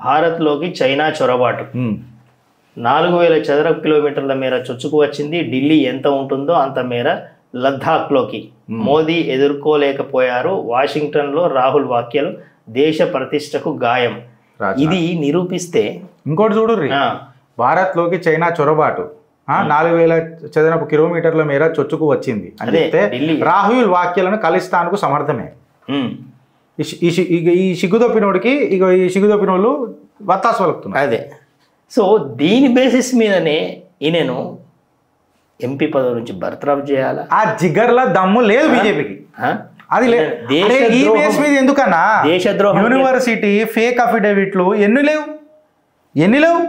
భారత్లోకి China చొరబాటు 4000 చదరపు కిలోమీటర్ల మేర చొచ్చుకు వచ్చింది. ఢిల్లీ ఎంత ఉంటుందో అంత మేర లద్దాఖ్లోకి. మోదీ ఎదుర్కోలేకపోయారు. వాషింగ్టన్లో రాహుల్ వ్యాఖ్యలు దేశ ప్రతిష్టకు గాయం. ఇది నిరూపిస్తే ఇంకోటి చూడు, భారత్లోకి చైనా చొరబాటు 4000 చదరపు కిలోమీటర్ల మేర చొచ్చుకు వచ్చింది అంటే రాహుల్ వ్యాఖ్యలను ఖలిస్తాన్కు సమర్థమే. ఈ సిగ్గుదొప్పినోడికి ఇక ఈ సిగ్గుదొప్పినోళ్ళు వత్తాసు పలుకుతున్నారు. అదే. సో దీని బేసిస్ మీదనే ఈయనను ఎంపీ పదవి నుంచి బర్తరఫ్ చేయాలా? ఆ జిగర్ల దమ్ము లేదు బీజేపీకి. అది ఈ బేస్ మీద ఎందుకన్నా దేశద్రోహం, యూనివర్సిటీ ఫేక్ అఫిడవిట్లు ఎన్ని లేవు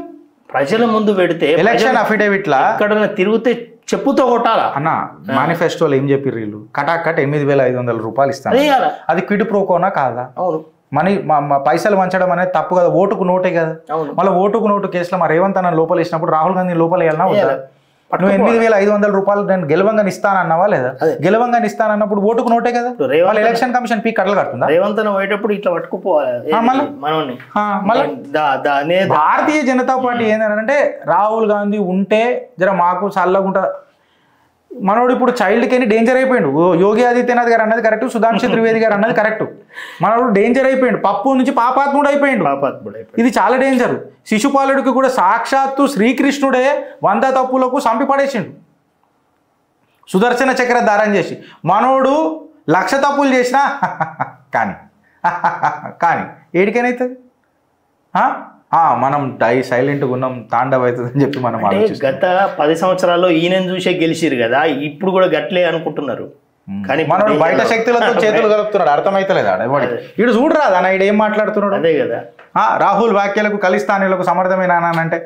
ప్రజల ముందు పెడితే ఎలక్షన్ అఫిడవిట్లా ఎక్కడన్నా తిరిగితే చెప్పుతో కొట్టాలా అన్న. మేనిఫెస్టోలో ఏం చెప్పి వీళ్ళు కటాకట్ 8,500 రూపాయలు ఇస్తాను. అది క్విడ్ ప్రోకోనా కాదా? అవును. మనీ పైసలు వంచడం అనేది తప్పు కదా, ఓటుకు నోటే కదా. మళ్ళీ ఓటుకు నోటు కేసులో మా రేవంత్ అన్న లోపల ఇచ్చినప్పుడు రాహుల్ గాంధీ లోపల వేయాలన్నా వద్దా? నువ్వు 8,500 రూపాయలు నేను గెలవంగా ఇస్తానన్నావా లేదా? గెలవంగా ఇస్తానన్నప్పుడు ఓటుకు నోటే కదా. వాళ్ళ ఎలక్షన్ కమిషన్ పీ కట్టలు కడుతుందా? రేవంత్ అన్న పోయేటప్పుడు ఇట్లా పట్టుకుపోవాలి. భారతీయ జనతా పార్టీ ఏంటంటే రాహుల్ గాంధీ ఉంటే జర మాకు చల్లగుంటా. మనోడు ఇప్పుడు చైల్డ్కి డేంజర్ అయిపోయాడు. యోగి ఆదిత్యనాథ్ గారు అన్నది కరెక్ట్, సుధాంశు త్రివేది గారు అన్నది కరెక్ట్. మనోడు డేంజర్ అయిపోయాడు, పప్పు నుంచి పాపాత్ముడు అయిపోయాడు. ఇది చాలా డేంజర్. శిశుపాలుడికి కూడా సాక్షాత్తు శ్రీకృష్ణుడే 100 తప్పులకు చంపి పడేసిండు, సుదర్శన చక్ర దారం చేసి. మనోడు 1,00,000 తప్పులు చేసినా కానీ ఏడికైనవుతుంది. మనం సైలెంట్గా ఉన్నాం, తాండవ అవుతుందని చెప్పి మనం గత 10 సంవత్సరాల్లో ఈయనను చూసే గెలిచిరు కదా, ఇప్పుడు కూడా గట్లే అనుకుంటున్నారు. కానీ మనోడు బయట శక్తులతో చేతులు కలుపుతున్నాడు, అర్థమైతలేదా? ఇడు చూడరాదా ఇడు ఏం మాట్లాడుతున్నాడు? అదే కదా. రాహుల్ వ్యాఖ్యలకు ఖలిస్తానీలకు సమర్థమైన అంటే